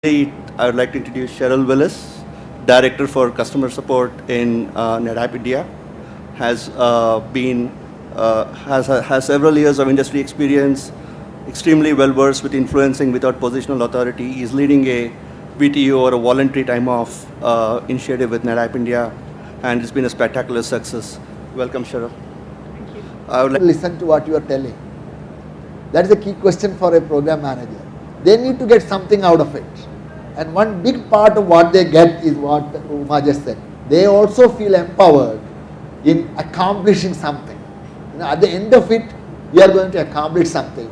I would like to introduce Cheryl Willis, Director for Customer Support in NetApp India. Has has several years of industry experience, extremely well versed with influencing without positional authority. He's leading a VTO or a voluntary time off initiative with NetApp India, and it's been a spectacular success. Welcome, Cheryl. Thank you. I would like to listen to what you are telling. That is a key question for a program manager. They need to get something out of it. And one big part of what they get is what Uma just said. They also feel empowered in accomplishing something. You know, at the end of it, we are going to accomplish something.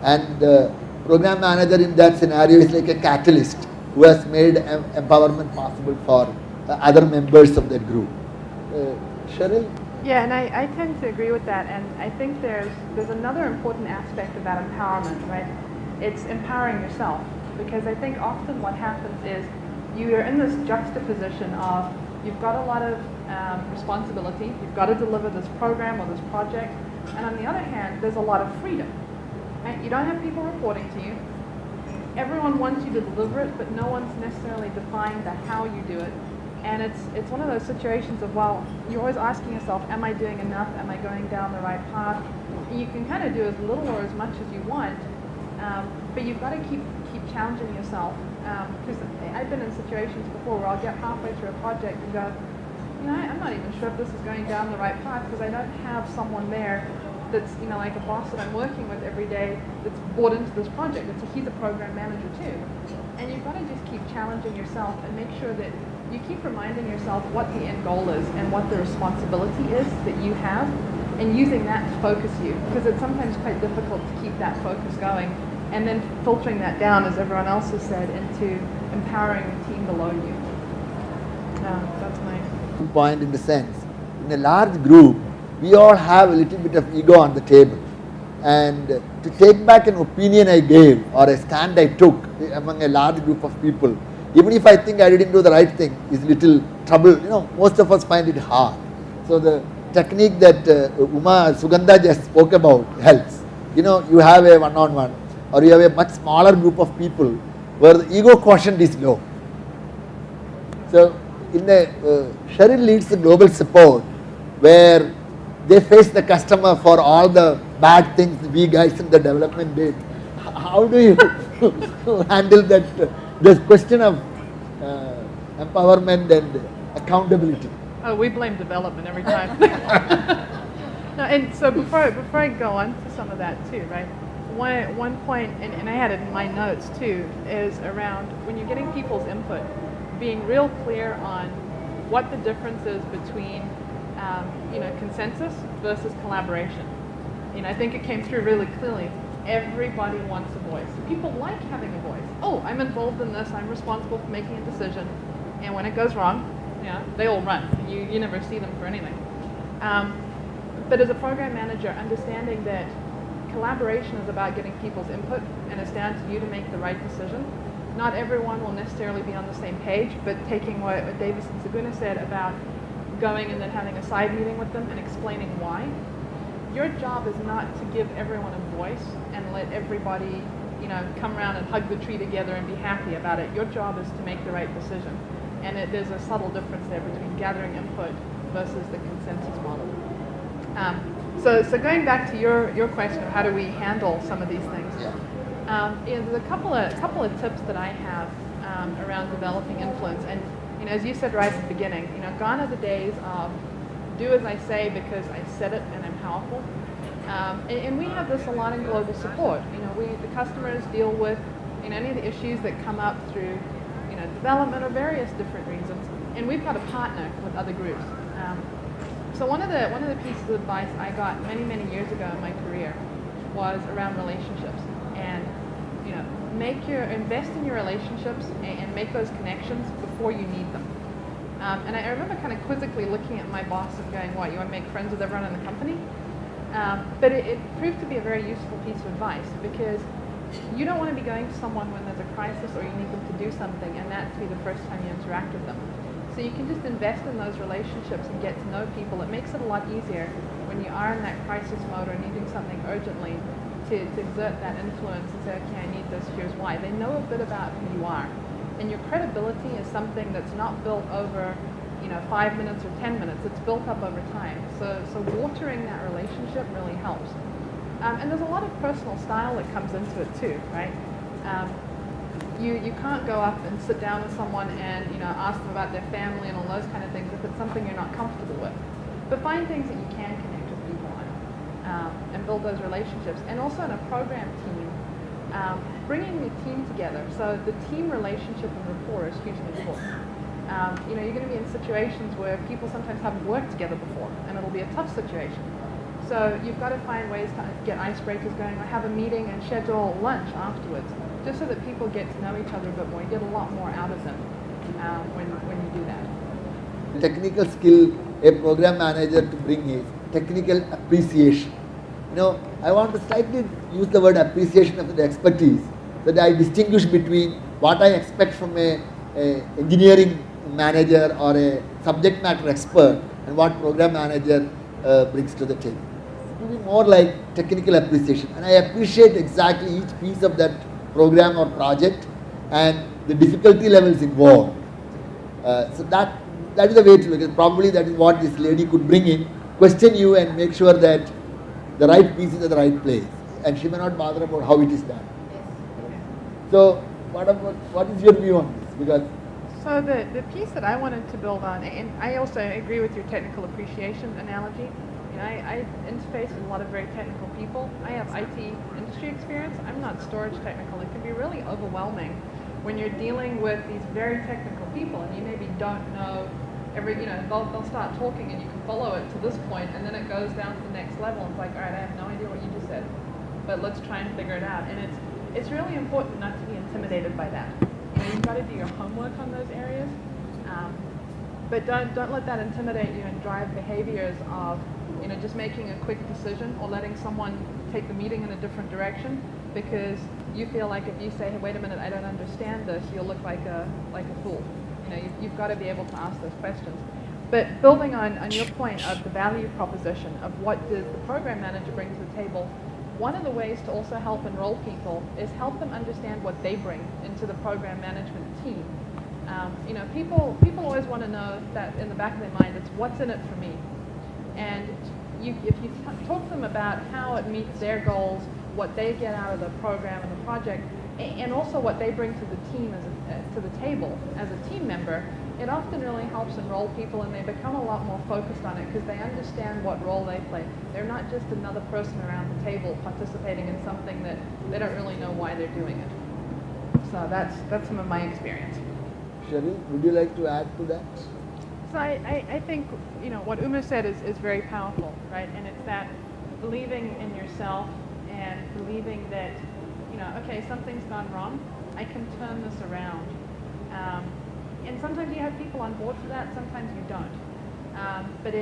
And the program manager in that scenario is like a catalyst who has made empowerment possible for other members of that group. Cheryl? Yeah, and I tend to agree with that, and I think there's another important aspect of that empowerment, right? It's empowering yourself, because I think often what happens is you're in this juxtaposition of you've got a lot of responsibility, you've got to deliver this program or this project, and on the other hand, there's a lot of freedom, right? You don't have people reporting to you. Everyone wants you to deliver it, but no one's necessarily defined the how you do it. And it's one of those situations of, well, you're always asking yourself, am I doing enough? Am I going down the right path? And you can kind of do as little or as much as you want, but you've got to keep challenging yourself. Because I've been in situations before where I'll get halfway through a project and go, you know, I'm not even sure if this is going down the right path because I don't have someone there that's, you know, like a boss that I'm working with every day that's bought into this project. He's a program manager too. And you've got to just keep challenging yourself and make sure that you keep reminding yourself what the end goal is and what the responsibility is that you have, and using that to focus you, because it's sometimes quite difficult to keep that focus going, and then filtering that down, as everyone else has said, into empowering the team below you. That's my point in the sense, in a large group, we all have a little bit of ego on the table, and to take back an opinion I gave or a stand I took among a large group of people, even if I think I didn't do the right thing, is little trouble. You know, most of us find it hard. So the technique that Sugandha just spoke about helps. You know, you have a one-on-one, or you have a much smaller group of people where the ego quotient is low. So in the Cheryl leads the global support, where they face the customer for all the bad things we guys in the development did. How do you handle that? This question of empowerment and accountability. Oh, we blame development every time. No, and so before I go on to some of that too, right? One point, and I had it in my notes too, is around when you're getting people's input, being real clear on what the difference is between you know, consensus versus collaboration. You know, I think it came through really clearly. Everybody wants a voice. People like having a voice. Oh, I'm involved in this. I'm responsible for making a decision. And when it goes wrong, you know, they all run. You never see them for anything. But as a program manager, understanding that collaboration is about getting people's input, and it's down to you to make the right decision. Not everyone will necessarily be on the same page, but taking what Davis and Saguna said about going and then having a side meeting with them and explaining why. Your job is not to give everyone a voice and let everybody, you know, come around and hug the tree together and be happy about it. Your job is to make the right decision. And there's a subtle difference there between gathering input versus the consensus model. So going back to your question of how do we handle some of these things, you know, there's a couple of tips that I have around developing influence. And you know, as you said right at the beginning, you know, gone are the days of do as I say because I said it and I'm powerful. And we have this a lot in global support. You know, the customers deal with, you know, any of the issues that come up through, you know, development or various different reasons, and we've got to partner with other groups. So one of the pieces of advice I got many years ago in my career was around relationships, and you know, invest in your relationships and make those connections before you need them. And I remember kind of quizzically looking at my boss and going, what, you want to make friends with everyone in the company? But it proved to be a very useful piece of advice, because you don't want to be going to someone when there's a crisis or you need them to do something and that to be the first time you interact with them. So you can just invest in those relationships and get to know people. It makes it a lot easier when you are in that crisis mode or needing something urgently to exert that influence and say, okay, I need this, here's why. They know a bit about who you are. And your credibility is something that's not built over, 5 minutes or 10 minutes. It's built up over time. So watering that relationship really helps. And there's a lot of personal style that comes into it too, right? You can't go up and sit down with someone and ask them about their family and all those kind of things if it's something you're not comfortable with. But find things that you can connect with people on and build those relationships. And also in a program team, bringing the team together. So the team relationship and rapport is hugely important. You're going to be in situations where people sometimes haven't worked together before, and it'll be a tough situation. So you've got to find ways to get icebreakers going, or have a meeting and schedule lunch afterwards, just so that people get to know each other a bit more. You get a lot more out of them when you do that. The technical skill a program manager to bring is technical appreciation. I want to slightly use the word appreciation of the expertise, so that I distinguish between what I expect from a engineering manager or a subject matter expert and what program manager brings to the table. It will be more like technical appreciation, and I appreciate exactly each piece of that program or project and the difficulty levels involved. So that is the way to look at it. Probably that is what this lady could bring in, question you and make sure that the right piece is at the right place, and she may not bother about how it is done. So what is your view on this? Because so the piece that I wanted to build on, and I also agree with your technical appreciation analogy. I interface with a lot of very technical people. I have IT industry experience. I'm not storage technical. It can be really overwhelming when you're dealing with these very technical people, and you maybe don't know they'll start talking and you can follow it to this point, and then it goes down to the next level. It's like, all right, I have no idea what you just said, but let's try and figure it out. And it's really important not to be intimidated by that. You've got to do your homework on those areas, but don't let that intimidate you and drive behaviors of just making a quick decision or letting someone take the meeting in a different direction because you feel like if you say, hey, wait a minute, I don't understand this, you'll look like a fool. You've got to be able to ask those questions. But building on your point of the value proposition of what does the program manager bring to the table, one of the ways to also help enroll people is help them understand what they bring into the program management team. People always want to know that in the back of their mind, it's what's in it for me. And if you talk to them about how it meets their goals, what they get out of the program and the project, and also what they bring to the team to the table as a team member, it often really helps enroll people, and they become a lot more focused on it because they understand what role they play. They're not just another person around the table participating in something that they don't really know why they're doing it. So that's some of my experience. Cheryl, would you like to add to that? So I think what Uma said is very powerful, right? And it's that believing in yourself and believing that okay, something's gone wrong, I can turn this around. And sometimes you have people on board for that, sometimes you don't. But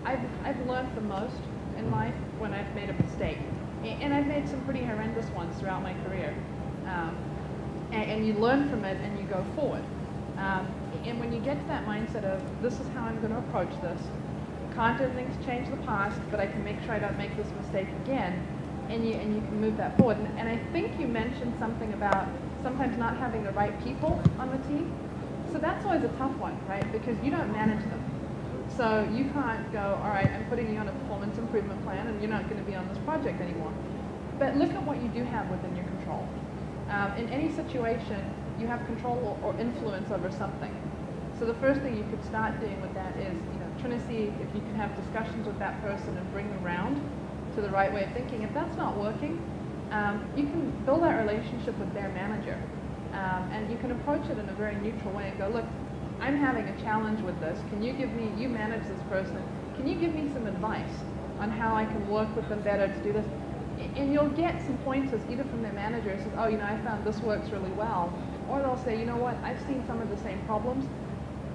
I've learned the most in life when I've made a mistake. And I've made some pretty horrendous ones throughout my career. And you learn from it and you go forward. And when you get to that mindset of, this is how I'm going to approach this, can't do anything to change the past, but I can make sure I don't make this mistake again, and you can move that forward. And I think you mentioned something about sometimes not having the right people on the team. So that's always a tough one, right? Because you don't manage them. So you can't go, all right, I'm putting you on a performance improvement plan and you're not going to be on this project anymore. But look at what you do have within your control. In any situation, you have control or influence over something. So the first thing you could start doing with that is, trying to see if you can have discussions with that person and bring them around to the right way of thinking. If that's not working, you can build that relationship with their manager. And you can approach it in a very neutral way and go, look, I'm having a challenge with this. Can you you manage this person, can you give me some advice on how I can work with them better to do this? And you'll get some pointers either from their manager who says, oh, I found this works really well. Or they'll say, you know what, I've seen some of the same problems.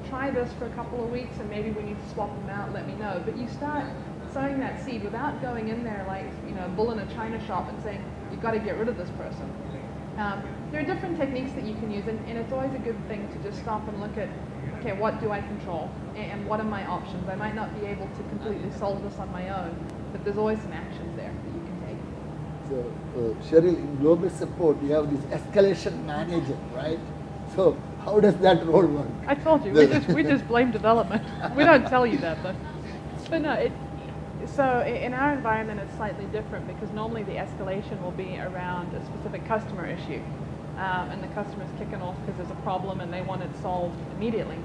Try this for a couple of weeks and maybe we need to swap them out, let me know. But you start sowing that seed without going in there like, bull in a china shop and saying, you've got to get rid of this person. There are different techniques that you can use, and it's always a good thing to just stop and look at, okay, what do I control, and what are my options? I might not be able to completely solve this on my own, but there's always some actions there that you can take. So, Cheryl, in global support, you have this escalation manager, right? So, how does that role work? I told you, we just blame development. We don't tell you that though. But no, so in our environment it's slightly different because normally the escalation will be around a specific customer issue. And the customer's kicking off because there's a problem and they want it solved immediately.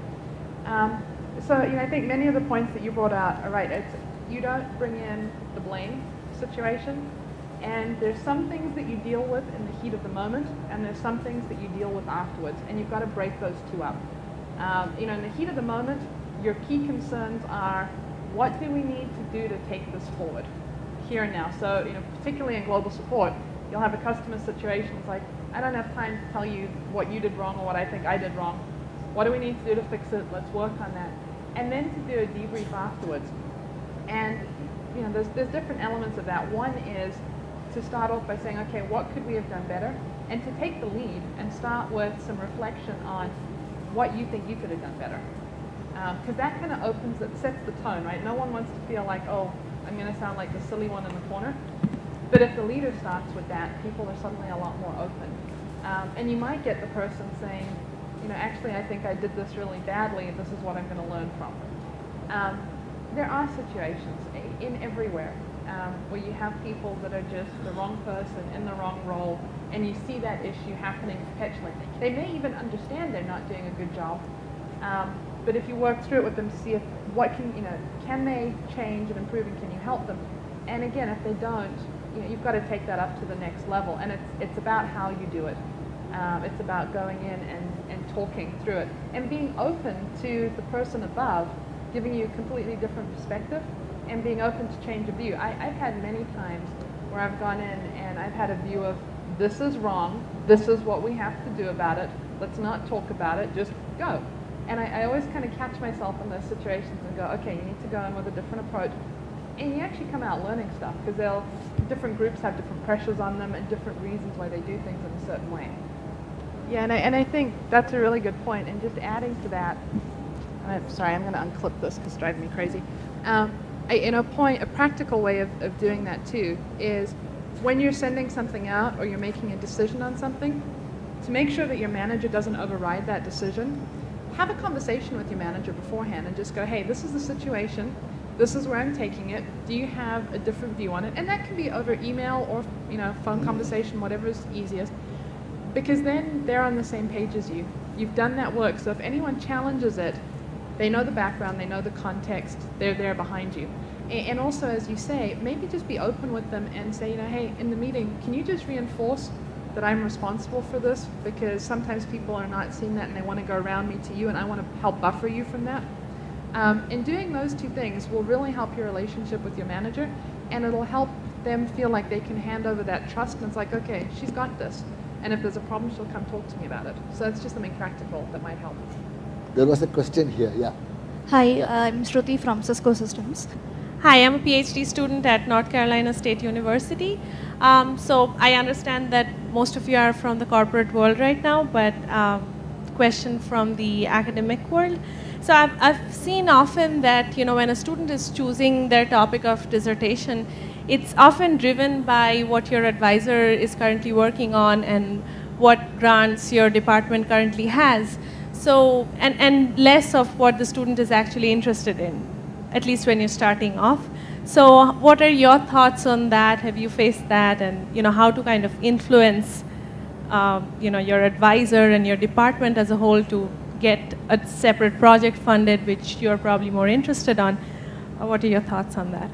So I think many of the points that you brought out are right. You don't bring in the blame situation, and there's some things that you deal with in the heat of the moment, and there's some things that you deal with afterwards, and you've got to break those two up. In the heat of the moment, your key concerns are, what do we need to do to take this forward, here and now? So particularly in global support, you'll have a customer situation. It's like, I don't have time to tell you what you did wrong or what I think I did wrong. What do we need to do to fix it? Let's work on that. And then to do a debrief afterwards. And there's different elements of that. One is to start off by saying, okay, what could we have done better? And to take the lead and start with some reflection on what you think you could have done better. Because that kind of sets the tone, right? No one wants to feel like, oh, I'm going to sound like the silly one in the corner. But if the leader starts with that, people are suddenly a lot more open. And you might get the person saying, actually I think I did this really badly, and this is what I'm going to learn from. There are situations in everywhere where you have people that are just the wrong person in the wrong role, and you see that issue happening perpetually. They may even understand they're not doing a good job, but if you work through it with them to see can they change and improve, and can you help them? And again, if they don't, you've got to take that up to the next level, and it's about how you do it. It's about going in and talking through it and being open to the person above giving you a completely different perspective and being open to change of view. I've had many times where I've gone in and I've had a view of, this is wrong, this is what we have to do about it, let's not talk about it, just go. And I always kind of catch myself in those situations and go, okay, you need to go in with a different approach. And you actually come out learning stuff because different groups have different pressures on them and different reasons why they do things in a certain way. Yeah, and I think that's a really good point. And just adding to that, I'm sorry, I'm going to unclip this because it's driving me crazy. A practical way of doing that too is when you're sending something out or you're making a decision on something, to make sure that your manager doesn't override that decision, have a conversation with your manager beforehand and just go, hey, this is the situation. This is where I'm taking it. Do you have a different view on it? And that can be over email or phone conversation, whatever is easiest. Because then they're on the same page as you. You've done that work, so if anyone challenges it, they know the background, they know the context, they're there behind you. And also, as you say, maybe just be open with them and say, hey, in the meeting, can you just reinforce that I'm responsible for this? Because sometimes people are not seeing that and they want to go around me to you, and I want to help buffer you from that. And doing those two things will really help your relationship with your manager, and it'll help them feel like they can hand over that trust, and it's like, okay, she's got this. And if there's a problem, she'll come talk to me about it. So it's just something practical that might help. There was a question here, yeah. Hi, I'm Shruti from Cisco Systems. Hi, I'm a PhD student at North Carolina State University. So I understand that most of you are from the corporate world right now, but question from the academic world. So I've seen often that when a student is choosing their topic of dissertation, it's often driven by what your advisor is currently working on and what grants your department currently has. So, and less of what the student is actually interested in, at least when you're starting off. So what are your thoughts on that? Have you faced that? And how to kind of influence your advisor and your department as a whole to get a separate project funded, which you're probably more interested on. What are your thoughts on that?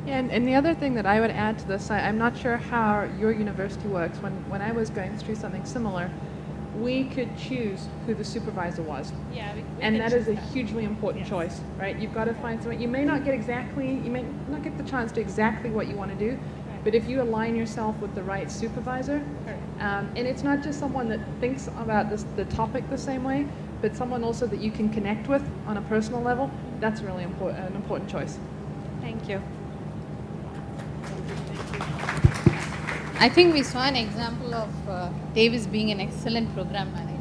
Yeah, and the other thing that I would add to this, I'm not sure how your university works. When I was going through something similar, we could choose who the supervisor was. Yeah, and that is a hugely important choice, right? You've got to find someone. You may not get the chance to do exactly what you want to do, but if you align yourself with the right supervisor, and it's not just someone that thinks about the topic the same way, but someone also that you can connect with on a personal level, that's really an important choice. Thank you. I think we saw an example of Davis being an excellent program manager.